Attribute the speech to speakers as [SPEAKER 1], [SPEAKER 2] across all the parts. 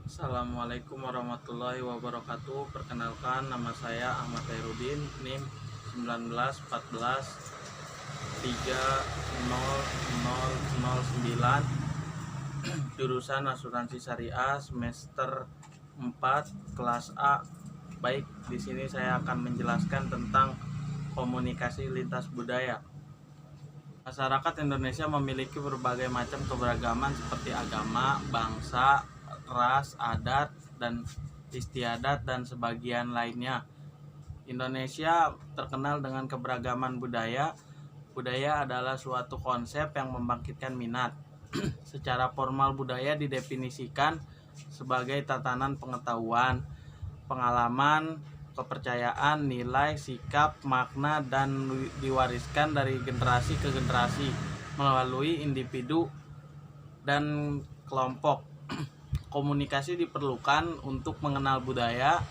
[SPEAKER 1] Assalamualaikum warahmatullahi wabarakatuh. Perkenalkan, nama saya Ahmad Khairudin, NIM 1914 300009, jurusan Asuransi Syariah, semester 4 kelas A. Baik, di sini saya akan menjelaskan tentang komunikasi lintas budaya. Masyarakat Indonesia memiliki berbagai macam keberagaman seperti agama, bangsa, ras, adat, dan istiadat, dan sebagian lainnya. Indonesia terkenal dengan keberagaman budaya. Budaya adalah suatu konsep yang membangkitkan minat. Secara formal, budaya didefinisikan sebagai tatanan pengetahuan, pengalaman, kepercayaan, nilai, sikap, makna, dan diwariskan dari generasi ke generasi melalui individu dan kelompok. Komunikasi diperlukan untuk mengenal budaya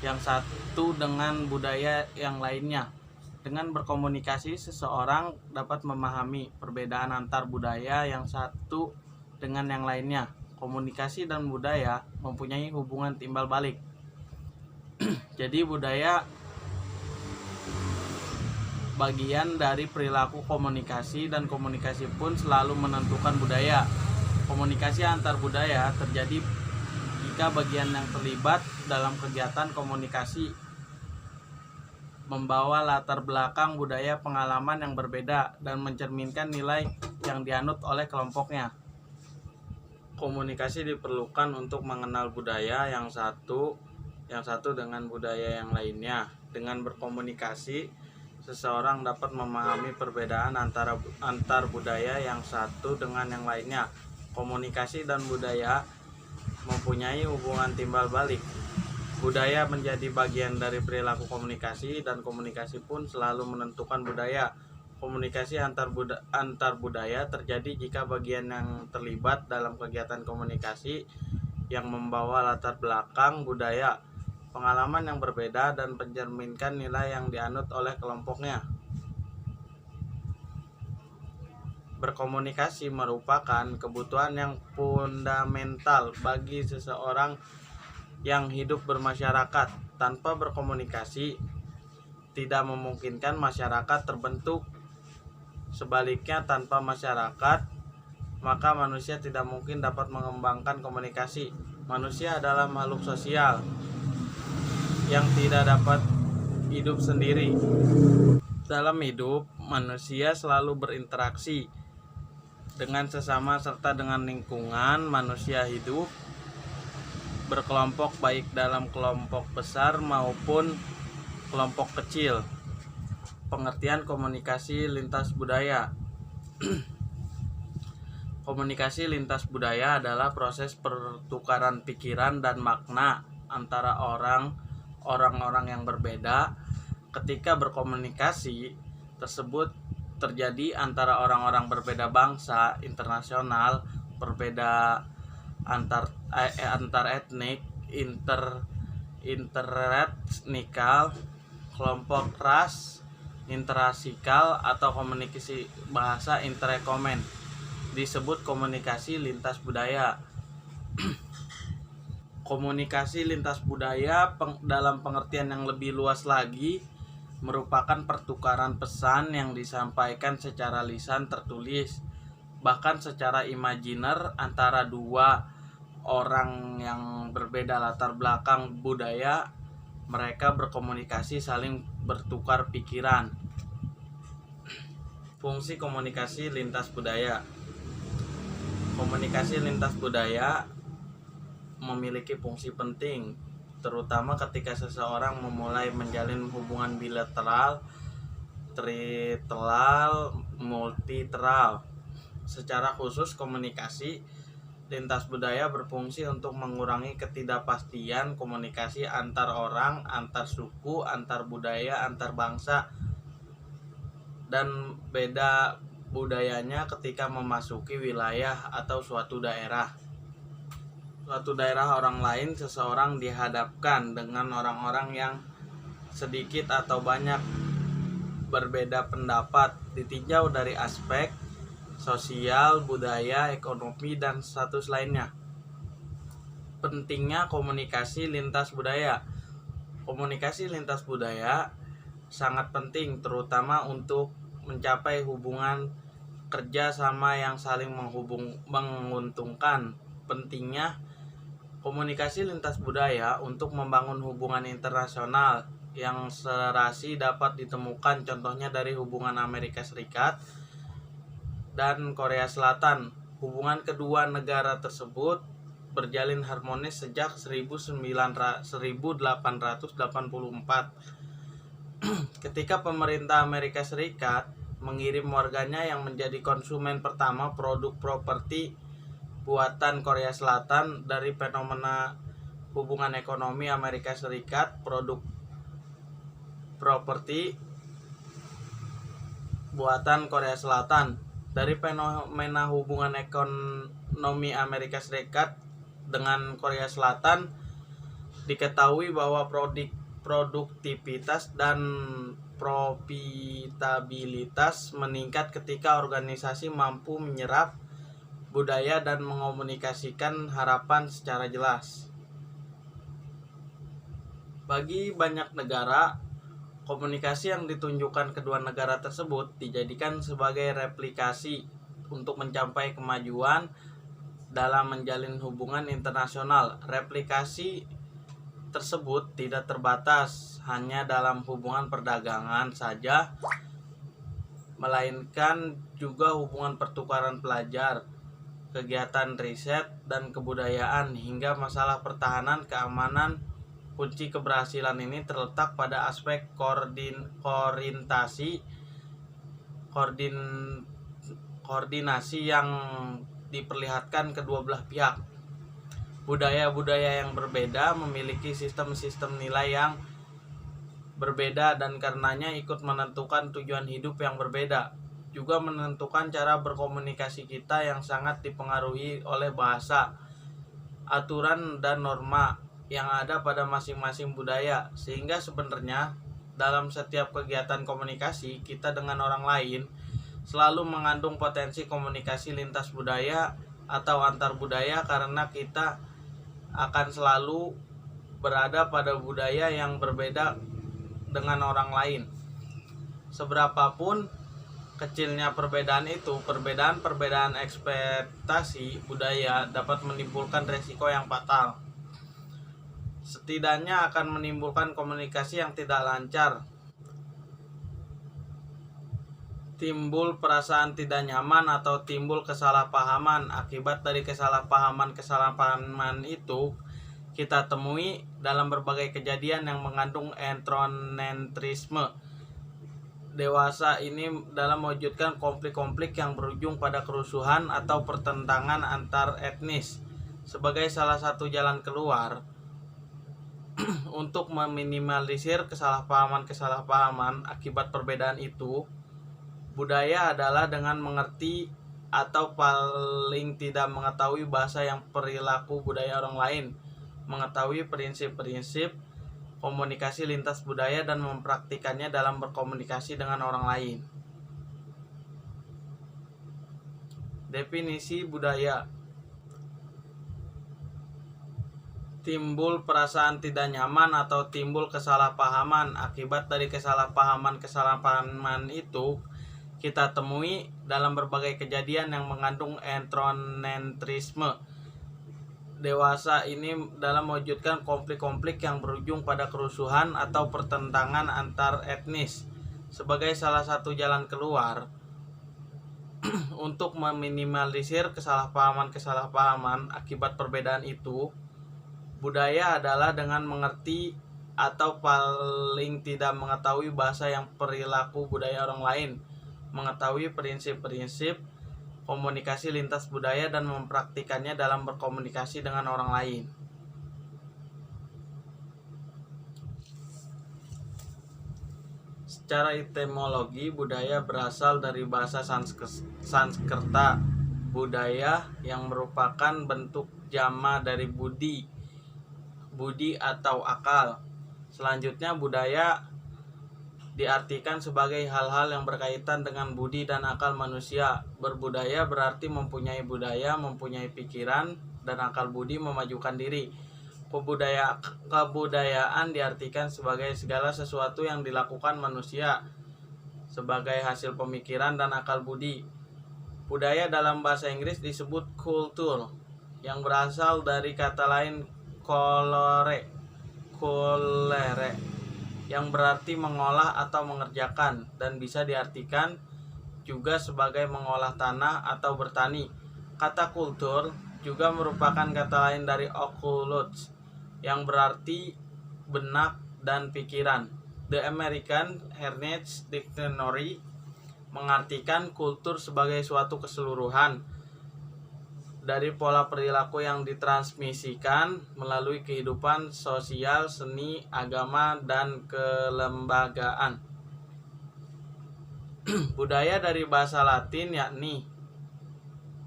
[SPEAKER 1] yang satu dengan budaya yang lainnya. Dengan berkomunikasi, seseorang dapat memahami perbedaan antar budaya yang satu dengan yang lainnya. Komunikasi dan budaya mempunyai hubungan timbal balik. Jadi budaya bagian dari perilaku komunikasi, dan komunikasi pun selalu menentukan budaya. Komunikasi antar budaya terjadi jika bagian yang terlibat dalam kegiatan komunikasi membawa latar belakang budaya pengalaman yang berbeda dan mencerminkan nilai yang dianut oleh kelompoknya. Komunikasi diperlukan untuk mengenal budaya yang satu dengan budaya yang lainnya. Dengan berkomunikasi, seseorang dapat memahami perbedaan antar budaya yang satu dengan yang lainnya. Komunikasi dan budaya mempunyai hubungan timbal balik. Budaya menjadi bagian dari perilaku komunikasi, dan komunikasi pun selalu menentukan budaya. Komunikasi antar budaya terjadi jika bagian yang terlibat dalam kegiatan komunikasi yang membawa latar belakang budaya, pengalaman yang berbeda, dan mencerminkan nilai yang dianut oleh kelompoknya. Berkomunikasi merupakan kebutuhan yang fundamental bagi seseorang yang hidup bermasyarakat. Tanpa berkomunikasi, tidak memungkinkan masyarakat terbentuk. Sebaliknya, tanpa masyarakat, maka manusia tidak mungkin dapat mengembangkan komunikasi. Manusia adalah makhluk sosial yang tidak dapat hidup sendiri. Dalam hidup, manusia selalu berinteraksi dengan sesama serta dengan lingkungan. Manusia hidup berkelompok, baik dalam kelompok besar maupun kelompok kecil. Pengertian komunikasi lintas budaya. Komunikasi lintas budaya adalah proses pertukaran pikiran dan makna antara orang-orang yang berbeda. Ketika berkomunikasi tersebut terjadi antara orang-orang berbeda bangsa, internasional, berbeda antar etnik, interetnikal, kelompok ras, interrasikal, atau komunikasi bahasa interrekomen, disebut komunikasi lintas budaya. Komunikasi lintas budaya dalam pengertian yang lebih luas lagi merupakan pertukaran pesan yang disampaikan secara lisan tertulis, bahkan secara imajiner, antara dua orang yang berbeda latar belakang budaya. Mereka berkomunikasi, saling bertukar pikiran. Fungsi komunikasi lintas budaya. Komunikasi lintas budaya memiliki fungsi penting, terutama ketika seseorang memulai menjalin hubungan bilateral, trilateral, multilateral. Secara khusus, komunikasi lintas budaya berfungsi untuk mengurangi ketidakpastian komunikasi antar orang, antar suku, antar budaya, antar bangsa, dan beda budayanya ketika memasuki wilayah atau suatu daerah. Orang lain, seseorang dihadapkan dengan orang-orang yang sedikit atau banyak berbeda pendapat, ditinjau dari aspek sosial, budaya, ekonomi, dan status lainnya. pentingnya komunikasi lintas budaya. Komunikasi lintas budaya sangat penting, terutama untuk mencapai hubungan kerja sama yang saling menguntungkan. Pentingnya komunikasi lintas budaya untuk membangun hubungan internasional yang serasi dapat ditemukan contohnya dari hubungan Amerika Serikat dan Korea Selatan. Hubungan kedua negara tersebut berjalin harmonis sejak 1884 ketika pemerintah Amerika Serikat mengirim warganya yang menjadi konsumen pertama produk properti buatan Korea Selatan. Dari fenomena hubungan ekonomi Amerika Serikat, produk properti buatan Korea Selatan. Dari fenomena hubungan ekonomi Amerika Serikat dengan Korea Selatan, diketahui bahwa produktivitas dan profitabilitas meningkat ketika organisasi mampu menyerap budaya dan mengomunikasikan harapan secara jelas. Bagi banyak negara, komunikasi yang ditunjukkan kedua negara tersebut dijadikan sebagai replikasi untuk mencapai kemajuan dalam menjalin hubungan internasional. Replikasi tersebut tidak terbatas hanya dalam hubungan perdagangan saja, melainkan juga hubungan pertukaran pelajar, kegiatan riset dan kebudayaan, hingga masalah pertahanan keamanan. Kunci keberhasilan ini terletak pada aspek koordinasi yang diperlihatkan kedua belah pihak. Budaya-budaya yang berbeda memiliki sistem-sistem nilai yang berbeda dan karenanya ikut menentukan tujuan hidup yang berbeda. Juga menentukan cara berkomunikasi kita yang sangat dipengaruhi oleh bahasa, aturan dan norma yang ada pada masing-masing budaya. Sehingga sebenarnya dalam setiap kegiatan komunikasi kita dengan orang lain selalu mengandung potensi komunikasi lintas budaya atau antar budaya, karena kita akan selalu berada pada budaya yang berbeda dengan orang lain. Seberapapun kecilnya perbedaan itu, perbedaan ekspektasi budaya dapat menimbulkan resiko yang fatal. Setidaknya akan menimbulkan komunikasi yang tidak lancar, timbul perasaan tidak nyaman atau timbul kesalahpahaman. Akibat dari kesalahpahaman itu kita temui dalam berbagai kejadian yang mengandung etnocentrisme. Dewasa ini dalam mewujudkan konflik-konflik yang berujung pada kerusuhan atau pertentangan antar etnis. Sebagai salah satu jalan keluar untuk meminimalisir kesalahpahaman akibat perbedaan itu, budaya adalah dengan mengerti atau paling tidak mengetahui bahasa yang perilaku budaya orang lain, mengetahui prinsip-prinsip komunikasi lintas budaya dan mempraktikannya dalam berkomunikasi dengan orang lain. Definisi budaya: timbul perasaan tidak nyaman atau timbul kesalahpahaman. Akibat dari kesalahpahaman itu kita temui dalam berbagai kejadian yang mengandung etnocentrisme. Dewasa ini dalam mewujudkan konflik-konflik yang berujung pada kerusuhan atau pertentangan antar etnis. Sebagai salah satu jalan keluar untuk meminimalisir kesalahpahaman akibat perbedaan itu, budaya adalah dengan mengerti atau paling tidak mengetahui bahasa yang perilaku budaya orang lain, mengetahui prinsip-prinsip komunikasi lintas budaya dan mempraktikannya dalam berkomunikasi dengan orang lain. Secara etimologi, budaya berasal dari bahasa Sanskerta, budaya yang merupakan bentuk jama dari budi atau akal. Selanjutnya, budaya diartikan sebagai hal-hal yang berkaitan dengan budi dan akal manusia. Berbudaya berarti mempunyai budaya, mempunyai pikiran dan akal budi memajukan diri. Kebudayaan diartikan sebagai segala sesuatu yang dilakukan manusia sebagai hasil pemikiran dan akal budi. Budaya dalam bahasa Inggris disebut culture, yang berasal dari kata lain colere, yang berarti mengolah atau mengerjakan, dan bisa diartikan juga sebagai mengolah tanah atau bertani. Kata kultur juga merupakan kata lain dari oculus, yang berarti benak dan pikiran. The American Heritage Dictionary mengartikan kultur sebagai suatu keseluruhan dari pola perilaku yang ditransmisikan melalui kehidupan sosial, seni, agama, dan kelembagaan. Budaya dari bahasa Latin yakni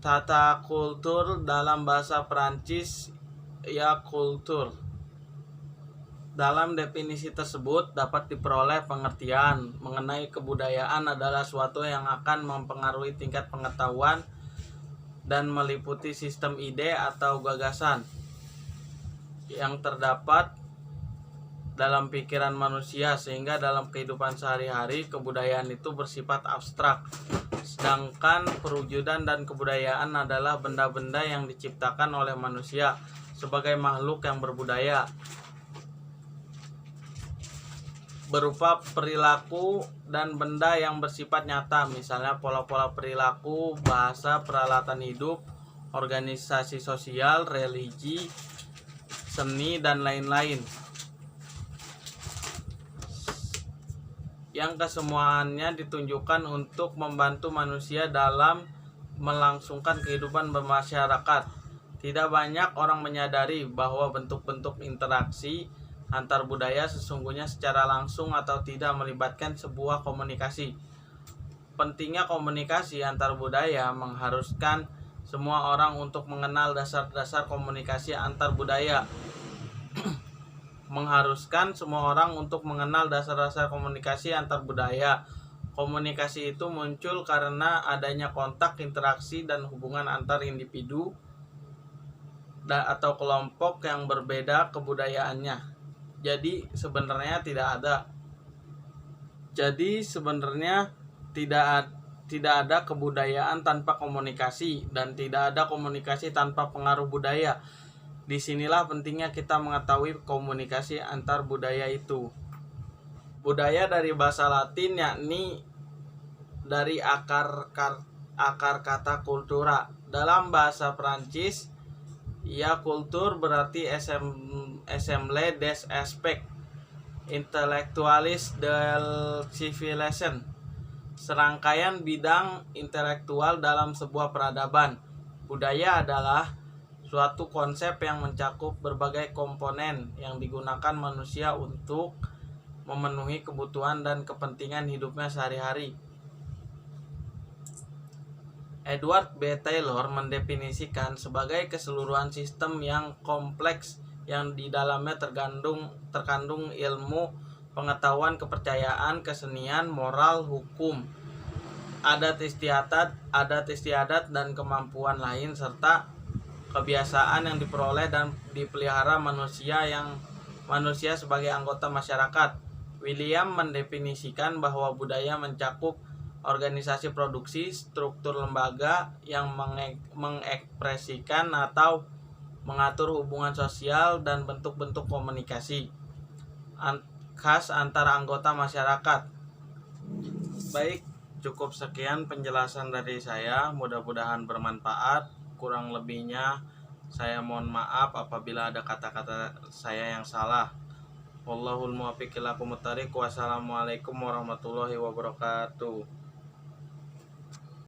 [SPEAKER 1] tata kultur, dalam bahasa Perancis ya kultur. Dalam definisi tersebut dapat diperoleh pengertian mengenai kebudayaan adalah suatu yang akan mempengaruhi tingkat pengetahuan dan meliputi sistem ide atau gagasan yang terdapat dalam pikiran manusia, sehingga dalam kehidupan sehari-hari kebudayaan itu bersifat abstrak. Sedangkan perwujudan dan kebudayaan adalah benda-benda yang diciptakan oleh manusia sebagai makhluk yang berbudaya, berupa perilaku dan benda yang bersifat nyata, misalnya pola-pola perilaku, bahasa, peralatan hidup, organisasi sosial, religi, seni, dan lain-lain, yang kesemuanya ditunjukkan untuk membantu manusia dalam melangsungkan kehidupan bermasyarakat. Tidak banyak orang menyadari bahwa bentuk-bentuk interaksi antar budaya sesungguhnya secara langsung atau tidak melibatkan sebuah komunikasi. Pentingnya komunikasi antar budaya mengharuskan semua orang untuk mengenal dasar-dasar komunikasi antar budaya. Komunikasi antar budaya. Komunikasi itu muncul karena adanya kontak, interaksi, dan hubungan antar individu atau kelompok yang berbeda kebudayaannya. Jadi sebenarnya tidak ada kebudayaan tanpa komunikasi, dan tidak ada komunikasi tanpa pengaruh budaya. Disinilah pentingnya kita mengetahui komunikasi antar budaya itu. Budaya dari bahasa Latin yakni dari akar kata cultura. Dalam bahasa Prancis ya kultur berarti ensemble des aspects intellectualis del civilisation, serangkaian bidang intelektual dalam sebuah peradaban. Budaya adalah suatu konsep yang mencakup berbagai komponen yang digunakan manusia untuk memenuhi kebutuhan dan kepentingan hidupnya sehari-hari. Edward B. Taylor mendefinisikan sebagai keseluruhan sistem yang kompleks yang di dalamnya terkandung ilmu, pengetahuan, kepercayaan, kesenian, moral, hukum, adat istiadat, dan kemampuan lain, serta kebiasaan yang diperoleh dan dipelihara manusia sebagai anggota masyarakat. William mendefinisikan bahwa budaya mencakup organisasi produksi, struktur lembaga yang mengekspresikan atau mengatur hubungan sosial, dan bentuk-bentuk komunikasi khas antara anggota masyarakat. Baik, cukup sekian penjelasan dari saya, mudah-mudahan bermanfaat. Kurang lebihnya saya mohon maaf apabila ada kata-kata saya yang salah. Wallahul muwaffiq ila aqwamit thoriq. Wassalamualaikum warahmatullahi wabarakatuh.